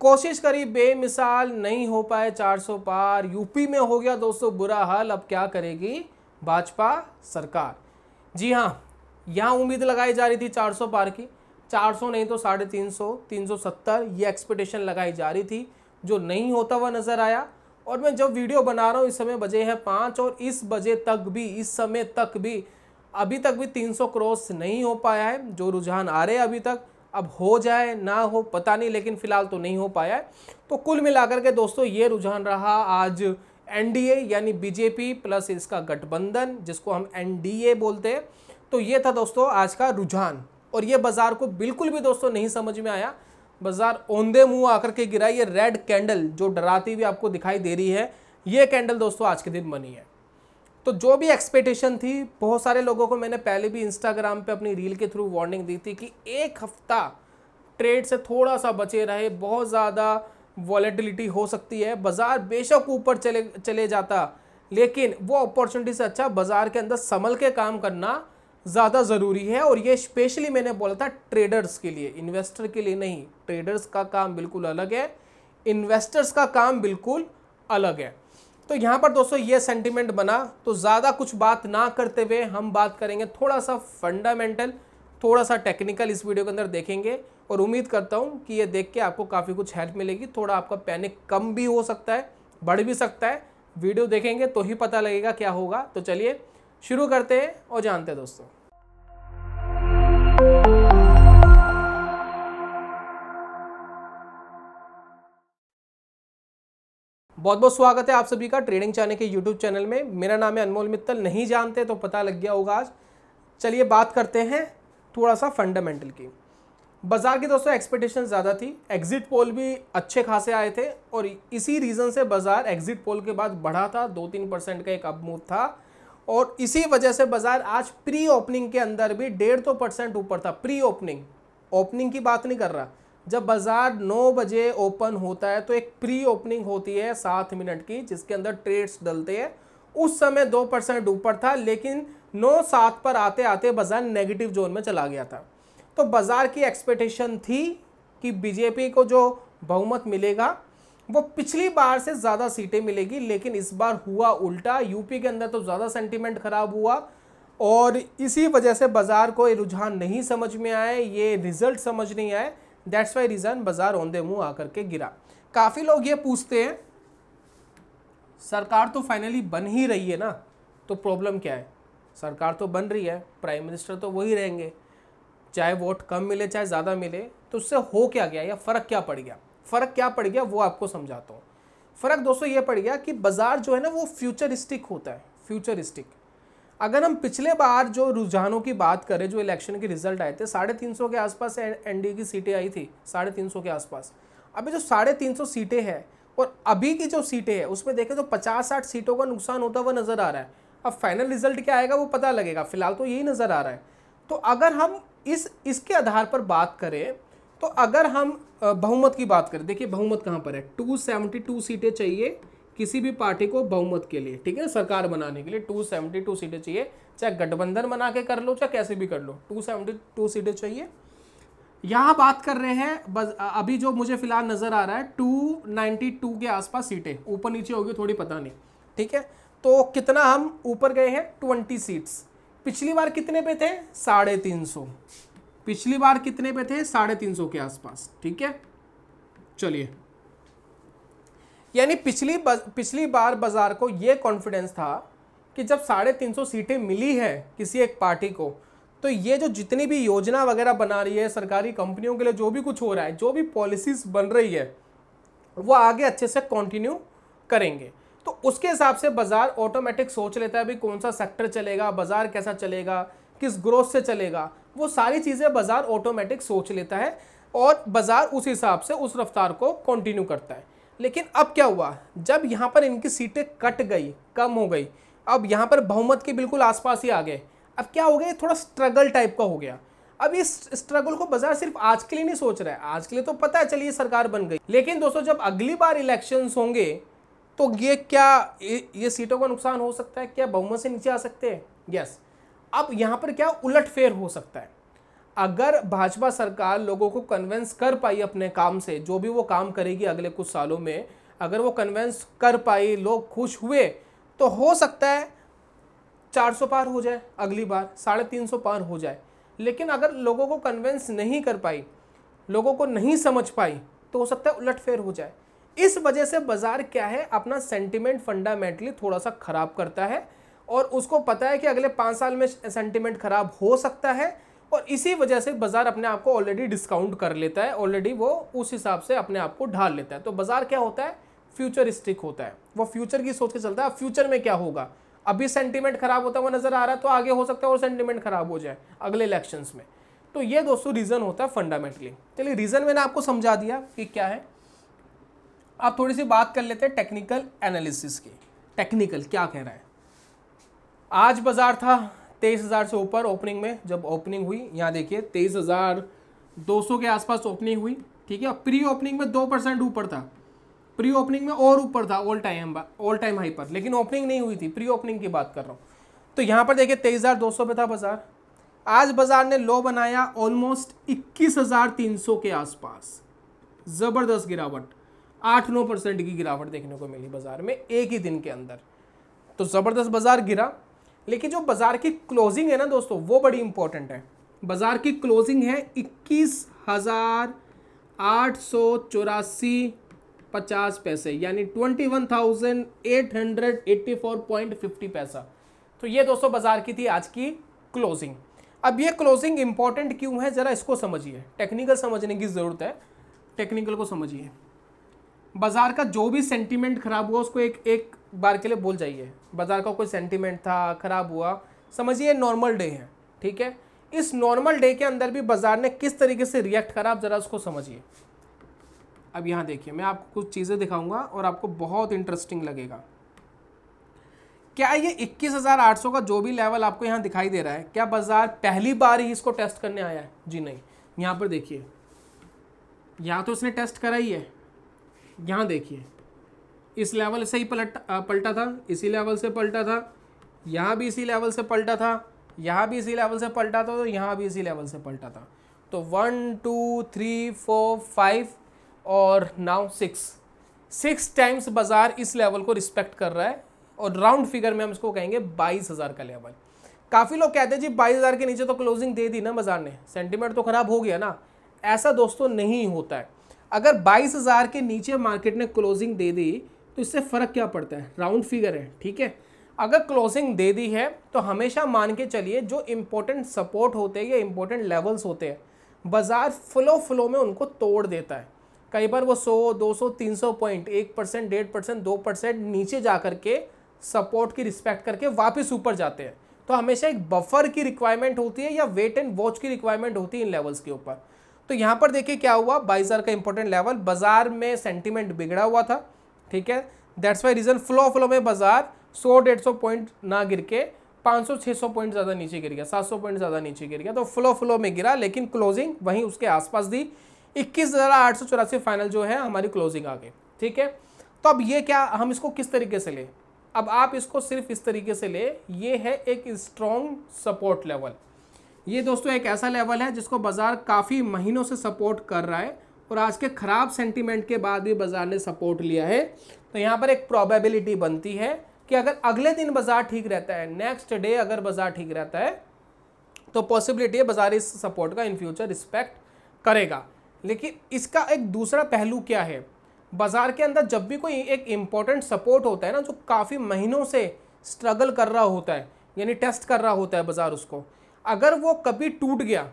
कोशिश करी बेमिसाल, नहीं हो पाए 400 पार। यूपी में हो गया दोस्तों बुरा हाल। अब क्या करेगी भाजपा सरकार? जी हाँ, यहाँ उम्मीद लगाई जा रही थी 400 पार की, 400 नहीं तो 350, 370 ये एक्सपेक्टेशन लगाई जा रही थी, जो नहीं होता हुआ नजर आया। और मैं जब वीडियो बना रहा हूँ इस समय बजे है 5 और इस बजे तक भी, इस समय तक भी, अभी तक भी 300 क्रॉस नहीं हो पाया है। जो रुझान आ रहे हैं अभी तक, अब हो जाए ना हो पता नहीं, लेकिन फिलहाल तो नहीं हो पाया है। तो कुल मिलाकर के दोस्तों ये रुझान रहा आज एनडीए यानी बीजेपी प्लस इसका गठबंधन, जिसको हम एनडीए बोलते हैं। तो ये था दोस्तों आज का रुझान, और ये बाजार को बिल्कुल भी दोस्तों नहीं समझ में आया। बाजार औंधे मुंह आकर के गिरा। ये रेड कैंडल जो डराती हुई आपको दिखाई दे रही है, ये कैंडल दोस्तों आज के दिन बनी है। तो जो भी एक्सपेक्टेशन थी, बहुत सारे लोगों को मैंने पहले भी इंस्टाग्राम पे अपनी रील के थ्रू वार्निंग दी थी कि एक हफ्ता ट्रेड से थोड़ा सा बचे रहे, बहुत ज़्यादा वॉलेटिलिटी हो सकती है। बाजार बेशक ऊपर चले जाता, लेकिन वो अपॉर्चुनिटी से अच्छा बाजार के अंदर संभल के काम करना ज़्यादा ज़रूरी है। और ये स्पेशली मैंने बोला था ट्रेडर्स के लिए, इन्वेस्टर के लिए नहीं। ट्रेडर्स का काम बिल्कुल अलग है, इन्वेस्टर्स का काम बिल्कुल अलग है। तो यहाँ पर दोस्तों ये सेंटिमेंट बना। तो ज़्यादा कुछ बात ना करते हुए हम बात करेंगे थोड़ा सा फंडामेंटल, थोड़ा सा टेक्निकल इस वीडियो के अंदर देखेंगे। और उम्मीद करता हूँ कि ये देख के आपको काफ़ी कुछ हेल्प मिलेगी। थोड़ा आपका पैनिक कम भी हो सकता है, बढ़ भी सकता है। वीडियो देखेंगे तो ही पता लगेगा क्या होगा। तो चलिए शुरू करते हैं और जानते हैं दोस्तों। बहुत बहुत स्वागत है आप सभी का ट्रेडिंग चैनल के यूट्यूब चैनल में। मेरा नाम है अनमोल मित्तल। नहीं जानते तो पता लग गया होगा आज। चलिए बात करते हैं थोड़ा सा फंडामेंटल की। बाजार की दोस्तों एक्सपेक्टेशन ज़्यादा थी, एग्जिट पोल भी अच्छे खासे आए थे, और इसी रीज़न से बाजार एग्जिट पोल के बाद बढ़ा था। 2-3% का एक अप मूव था, और इसी वजह से बाजार आज प्री ओपनिंग के अंदर भी 1.5% ऊपर था। प्री ओपनिंग, ओपनिंग की बात नहीं कर रहा। जब बाजार 9 बजे ओपन होता है तो एक प्री ओपनिंग होती है 7 मिनट की, जिसके अंदर ट्रेड्स डलते हैं। उस समय 2% ऊपर था, लेकिन 9-7 पर आते आते बाजार नेगेटिव जोन में चला गया था। तो बाजार की एक्सपेक्टेशन थी कि बीजेपी को जो बहुमत मिलेगा वो पिछली बार से ज़्यादा सीटें मिलेगी, लेकिन इस बार हुआ उल्टा। यूपी के अंदर तो ज़्यादा सेंटीमेंट खराब हुआ, और इसी वजह से बाजार को ये रुझान नहीं समझ में आए, ये रिजल्ट समझ नहीं आए। दैट्स वाई रीज़न बाजार औंधे मुंह आकर के गिरा। काफ़ी लोग ये पूछते हैं सरकार तो फाइनली बन ही रही है ना, तो प्रॉब्लम क्या है? सरकार तो बन रही है, प्राइम मिनिस्टर तो वही रहेंगे, चाहे वोट कम मिले चाहे ज़्यादा मिले, तो उससे हो क्या गया या फ़र्क क्या पड़ गया? फ़र्क क्या पड़ गया वो आपको समझाता हूँ। फ़र्क दोस्तों ये पड़ गया कि बाजार जो है ना वो फ्यूचरिस्टिक होता है, फ्यूचरिस्टिक। अगर हम पिछले बार जो रुझानों की बात करें, जो इलेक्शन के रिजल्ट आए थे, 350 के आसपास एनडीए की सीटें आई थी, 350 के आसपास। अभी जो 350 सीटें हैं और अभी की जो सीटें हैं उसमें देखें तो 50-60 सीटों का नुकसान होता हुआ नज़र आ रहा है। अब फाइनल रिजल्ट क्या आएगा वो पता लगेगा, फिलहाल तो यही नज़र आ रहा है। तो अगर हम इसके आधार पर बात करें, तो अगर हम बहुमत की बात करें, देखिए बहुमत कहाँ पर है, 272 सीटें चाहिए किसी भी पार्टी को बहुमत के लिए, ठीक है, सरकार बनाने के लिए 272 सीटें चाहिए। चाहे गठबंधन बना के कर लो चाहे कैसे भी कर लो, 272 सीटें चाहिए। यहाँ बात कर रहे हैं अभी जो मुझे फिलहाल नजर आ रहा है 292 के आसपास सीटें, ऊपर नीचे होगी थोड़ी पता नहीं, ठीक है। तो कितना हम ऊपर गए हैं? 20 सीट्स। पिछली बार कितने पे थे? 350। पिछली बार कितने पे थे? 350 के आसपास, ठीक है। चलिए, यानी पिछली बार बाजार को यह कॉन्फिडेंस था कि जब 350 सीटें मिली है किसी एक पार्टी को, तो ये जो जितनी भी योजना वगैरह बना रही है सरकारी कंपनियों के लिए, जो भी कुछ हो रहा है, जो भी पॉलिसीज बन रही है, वो आगे अच्छे से कंटिन्यू करेंगे। तो उसके हिसाब से बाजार ऑटोमेटिक सोच लेता है भाई कौन सा सेक्टर चलेगा, बाजार कैसा चलेगा, किस ग्रोथ से चलेगा, वो सारी चीज़ें बाजार ऑटोमेटिक सोच लेता है, और बाजार उस हिसाब से उस रफ्तार को कंटिन्यू करता है। लेकिन अब क्या हुआ, जब यहाँ पर इनकी सीटें कट गई, कम हो गई, अब यहाँ पर बहुमत के बिल्कुल आसपास ही आ गए। अब क्या हो गया, थोड़ा स्ट्रगल टाइप का हो गया। अब इस स्ट्रगल को बाजार सिर्फ आज के लिए नहीं सोच रहा है, आज के लिए तो पता है चलिए सरकार बन गई, लेकिन दोस्तों जब अगली बार इलेक्शंस होंगे तो ये सीटों का नुकसान हो सकता है, क्या बहुमत से नीचे आ सकते हैं? यस। अब यहाँ पर क्या उलटफेर हो सकता है। अगर भाजपा सरकार लोगों को कन्विंस कर पाई अपने काम से, जो भी वो काम करेगी अगले कुछ सालों में, अगर वो कन्विंस कर पाई, लोग खुश हुए, तो हो सकता है 400 पार हो जाए, अगली बार 350 पार हो जाए। लेकिन अगर लोगों को कन्विंस नहीं कर पाई, लोगों को नहीं समझ पाई, तो हो सकता है उलटफेर हो जाए। इस वजह से बाजार क्या है, अपना सेंटिमेंट फंडामेंटली थोड़ा सा खराब करता है, और उसको पता है कि अगले 5 साल में सेंटिमेंट खराब हो सकता है, और इसी वजह से बाजार अपने आप को ऑलरेडी डिस्काउंट कर लेता है, ऑलरेडी वो उस हिसाब से अपने आप को ढाल लेता है। तो बाजार क्या होता है, फ्यूचरिस्टिक होता है, वो फ्यूचर की सोच के चलता है। फ्यूचर में क्या होगा, अभी सेंटिमेंट खराब होता हुआ नजर आ रहा है, तो आगे हो सकता है और सेंटिमेंट खराब हो जाए अगले इलेक्शंस में। तो ये दोस्तों रीजन होता है फंडामेंटली। चलिए, रीजन मैंने आपको समझा दिया कि क्या है। आप थोड़ी सी बात कर लेते हैं टेक्निकल एनालिसिस की। टेक्निकल क्या कह रहा है। आज बाजार था 23,000 से ऊपर ओपनिंग में, जब ओपनिंग हुई यहाँ देखिए 23,200 के आसपास ओपनिंग हुई, ठीक है। प्री ओपनिंग में 2% ऊपर था, प्री ओपनिंग में और ऊपर था, ऑल टाइम हाई पर, लेकिन ओपनिंग नहीं हुई थी, प्री ओपनिंग की बात कर रहा हूँ। तो यहाँ पर देखिए 23,200 पे था बाजार। आज बाजार ने लो बनाया ऑलमोस्ट 21,300 के आसपास, जबरदस्त गिरावट, 8-9% की गिरावट देखने को मिली बाजार में एक ही दिन के अंदर। तो जबरदस्त बाजार गिरा, लेकिन जो बाजार की क्लोजिंग है ना दोस्तों, वो बड़ी इंपॉर्टेंट है। बाजार की क्लोजिंग है 21,884.50 पैसे, यानी 21,884.50 पैसा। तो ये दोस्तों बाजार की थी आज की क्लोजिंग। अब ये क्लोजिंग इंपॉर्टेंट क्यों है, जरा इसको समझिए। टेक्निकल समझने की जरूरत है, टेक्निकल को समझिए। बाजार का जो भी सेंटीमेंट खराब हुआ उसको एक बार के लिए भूल जाइए। बाजार का कोई सेंटीमेंट था, खराब हुआ, समझिए नॉर्मल डे है, ठीक है। इस नॉर्मल डे के अंदर भी बाजार ने किस तरीके से रिएक्ट करा, आप जरा उसको समझिए। अब यहाँ देखिए, मैं आपको कुछ चीज़ें दिखाऊंगा और आपको बहुत इंटरेस्टिंग लगेगा। क्या ये 21,800 का जो भी लेवल आपको यहाँ दिखाई दे रहा है, क्या बाजार पहली बार ही इसको टेस्ट करने आया है? जी नहीं। यहाँ पर देखिए, यहाँ तो इसने टेस्ट करा ही है। यहाँ देखिए, इस लेवल से ही पलटा था, इसी लेवल से पलटा था, यहाँ भी इसी लेवल से पलटा था, यहाँ भी इसी लेवल से पलटा था, तो यहाँ भी इसी लेवल से पलटा था। तो 1 2 3 4 5 और नाउ 6 टाइम्स बाजार इस लेवल को रिस्पेक्ट कर रहा है, और राउंड फिगर में हम इसको कहेंगे 22,000 का लेवल। काफ़ी लोग कहते हैं जी 22,000 के नीचे तो क्लोजिंग दे दी ना बाजार ने, सेंटीमेंट तो खराब हो गया ना। ऐसा दोस्तों नहीं होता है। अगर 22,000 के नीचे मार्केट ने क्लोजिंग दे दी तो इससे फ़र्क क्या पड़ता है, राउंड फिगर है, ठीक है। अगर क्लोजिंग दे दी है तो हमेशा मान के चलिए जो इंपॉर्टेंट सपोर्ट होते हैं या इंपॉर्टेंट लेवल्स होते हैं, बाजार फ्लो में उनको तोड़ देता है। कई बार वो 100, 200, 300 पॉइंट, 1%, 1.5%, 2% नीचे जा करके सपोर्ट की रिस्पेक्ट करके वापस ऊपर जाते हैं। तो हमेशा एक बफर की रिक्वायरमेंट होती है या वेट एंड वॉच की रिक्वायरमेंट होती है इन लेवल्स के ऊपर। तो यहाँ पर देखिए क्या हुआ, 22,000 का इंपॉर्टेंट लेवल, बाजार में सेंटीमेंट बिगड़ा हुआ था, ठीक है। दैट्स वाई रीजन फ्लो में बाजार 100-150 पॉइंट ना गिर के 500-600 पॉइंट ज़्यादा नीचे गिर गया, 700 पॉइंट ज़्यादा नीचे गिर गया। तो फ्लो में गिरा, लेकिन क्लोजिंग वहीं उसके आसपास दी। 21,884 फाइनल जो है हमारी क्लोजिंग आ गई, ठीक है। तो अब ये क्या, हम इसको किस तरीके से ले, अब आप इसको सिर्फ इस तरीके से ले, ये है एक स्ट्रॉन्ग सपोर्ट लेवल। ये दोस्तों एक ऐसा लेवल है जिसको बाजार काफ़ी महीनों से सपोर्ट कर रहा है, और आज के खराब सेंटीमेंट के बाद भी बाजार ने सपोर्ट लिया है। तो यहाँ पर एक प्रोबेबिलिटी बनती है कि अगर अगले दिन बाजार ठीक रहता है, नेक्स्ट डे अगर बाजार ठीक रहता है, तो पॉसिबिलिटी है बाजार इस सपोर्ट का इन फ्यूचर रिस्पेक्ट करेगा। लेकिन इसका एक दूसरा पहलू क्या है, बाजार के अंदर जब भी कोई एक इंपॉर्टेंट सपोर्ट होता है ना, जो काफ़ी महीनों से स्ट्रगल कर रहा होता है, यानी टेस्ट कर रहा होता है बाजार उसको, अगर वो कभी टूट गया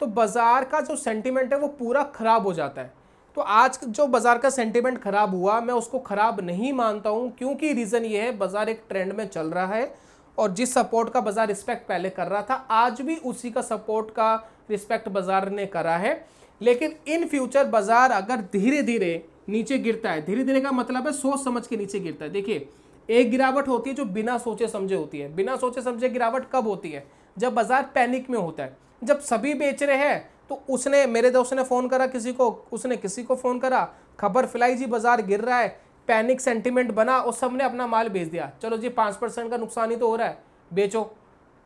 तो बाजार का जो सेंटीमेंट है वो पूरा खराब हो जाता है। तो आज जो बाजार का सेंटीमेंट खराब हुआ, मैं उसको खराब नहीं मानता हूं, क्योंकि रीज़न ये है बाजार एक ट्रेंड में चल रहा है, और जिस सपोर्ट का बाजार रिस्पेक्ट पहले कर रहा था, आज भी उसी का सपोर्ट का रिस्पेक्ट बाजार ने करा है। लेकिन इन फ्यूचर बाजार अगर धीरे धीरे नीचे गिरता है, धीरे धीरे का मतलब है सोच समझ के नीचे गिरता है। देखिए, एक गिरावट होती है जो बिना सोचे समझे होती है। बिना सोचे समझे गिरावट कब होती है, जब बाजार पैनिक में होता है, जब सभी बेच रहे हैं। तो उसने, मेरे दोस्त ने फ़ोन करा किसी को, उसने किसी को फ़ोन करा, खबर फैलाई जी बाजार गिर रहा है, पैनिक सेंटीमेंट बना और सबने अपना माल बेच दिया। चलो जी 5% का नुकसान ही तो हो रहा है, बेचो,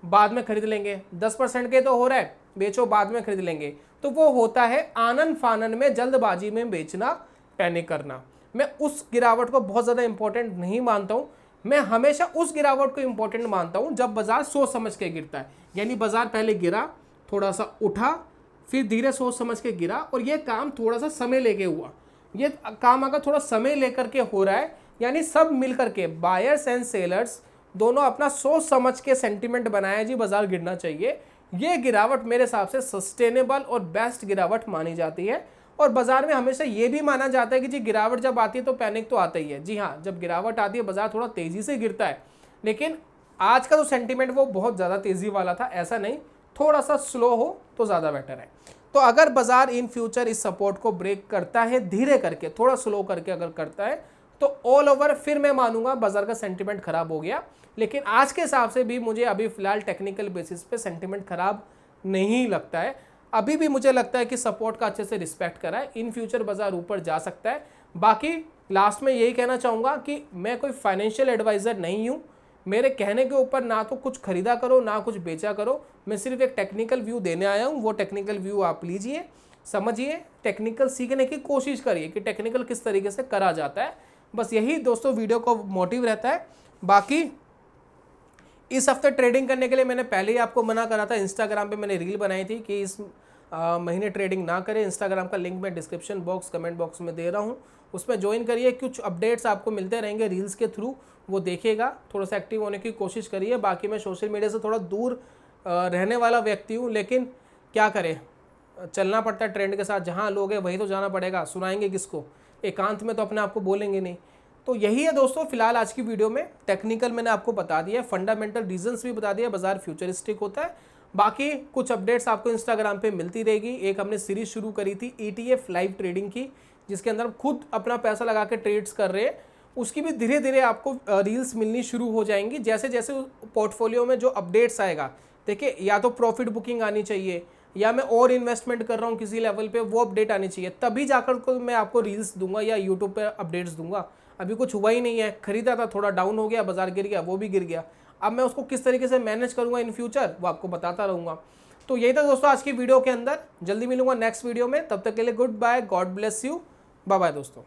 बाद में खरीद लेंगे। 10% के तो हो रहा है, बेचो बाद में खरीद लेंगे, तो वो होता है आनन फानन में जल्दबाजी में बेचना, पैनिक करना। मैं उस गिरावट को बहुत ज़्यादा इंपॉर्टेंट नहीं मानता हूँ। मैं हमेशा उस गिरावट को इंपॉर्टेंट मानता हूँ जब बाजार सोच समझ के गिरता है। यानी बाजार पहले गिरा, थोड़ा सा उठा, फिर धीरे सोच समझ के गिरा, और ये काम थोड़ा सा समय लेके हुआ। ये काम अगर थोड़ा समय लेकर के हो रहा है, यानी सब मिल करके बायर्स एंड सेलर्स दोनों अपना सोच समझ के सेंटिमेंट बनाया जी बाजार गिरना चाहिए, ये गिरावट मेरे हिसाब से सस्टेनेबल और बेस्ट गिरावट मानी जाती है। और बाजार में हमेशा ये भी माना जाता है कि जी गिरावट जब आती है तो पैनिक तो आता ही है। जी हाँ, जब गिरावट आती है बाजार थोड़ा तेजी से गिरता है, लेकिन आज का जो सेंटिमेंट वो बहुत ज़्यादा तेजी वाला था, ऐसा नहीं, थोड़ा सा स्लो हो तो ज़्यादा बेटर है। तो अगर बाजार इन फ्यूचर इस सपोर्ट को ब्रेक करता है, धीरे करके थोड़ा स्लो करके अगर करता है, तो ऑल ओवर फिर मैं मानूंगा बाजार का सेंटिमेंट खराब हो गया। लेकिन आज के हिसाब से भी मुझे अभी फिलहाल टेक्निकल बेसिस पे सेंटिमेंट खराब नहीं लगता है। अभी भी मुझे लगता है कि सपोर्ट का अच्छे से रिस्पेक्ट करा है, इन फ्यूचर बाजार ऊपर जा सकता है। बाकी लास्ट में यही कहना चाहूँगा कि मैं कोई फाइनेंशियल एडवाइज़र नहीं हूँ। मेरे कहने के ऊपर ना तो कुछ खरीदा करो ना कुछ बेचा करो, मैं सिर्फ एक टेक्निकल व्यू देने आया हूँ। वो टेक्निकल व्यू आप लीजिए, समझिए, टेक्निकल सीखने की कोशिश करिए कि टेक्निकल किस तरीके से करा जाता है। बस यही दोस्तों वीडियो को मोटिव रहता है। बाकी इस हफ्ते ट्रेडिंग करने के लिए मैंने पहले ही आपको मना करा था, इंस्टाग्राम पे मैंने रील बनाई थी कि इस महीने ट्रेडिंग ना करें। इंस्टाग्राम का लिंक मैं डिस्क्रिप्शन बॉक्स कमेंट बॉक्स में दे रहा हूँ, उसमें ज्वाइन करिए। कुछ अपडेट्स आपको मिलते रहेंगे रील्स के थ्रू, वो देखिएगा, थोड़ा सा एक्टिव होने की कोशिश करिए। बाकी मैं सोशल मीडिया से थोड़ा दूर रहने वाला व्यक्ति हूँ, लेकिन क्या करें, चलना पड़ता है ट्रेंड के साथ। जहाँ लोग हैं वही तो जाना पड़ेगा, सुनाएंगे किसको, एकांत में तो अपने आप को बोलेंगे नहीं। तो यही है दोस्तों फिलहाल आज की वीडियो में। टेक्निकल मैंने आपको बता दिया है, फंडामेंटल रीजंस भी बता दिया, बाजार फ्यूचरिस्टिक होता है। बाकी कुछ अपडेट्स आपको इंस्टाग्राम पे मिलती रहेगी। एक हमने सीरीज शुरू करी थी ETF लाइव ट्रेडिंग की, जिसके अंदर खुद अपना पैसा लगा के ट्रेड्स कर रहे हैं, उसकी भी धीरे धीरे आपको रील्स मिलनी शुरू हो जाएंगी। जैसे जैसे पोर्टफोलियो में जो अपडेट्स आएगा, देखिए या तो प्रॉफिट बुकिंग आनी चाहिए, या मैं और इन्वेस्टमेंट कर रहा हूँ किसी लेवल पे, वो अपडेट आनी चाहिए, तभी जाकर को मैं आपको रील्स दूंगा या यूट्यूब पे अपडेट्स दूंगा। अभी कुछ हुआ ही नहीं है, खरीदा था, थोड़ा डाउन हो गया, बाजार गिर गया, वो भी गिर गया। अब मैं उसको किस तरीके से मैनेज करूंगा इन फ्यूचर, वो आपको बताता रहूंगा। तो यही था दोस्तों आज की वीडियो के अंदर। जल्दी मिलूंगा नेक्स्ट वीडियो में, तब तक के लिए goodbye, God bless you, bye bye दोस्तों।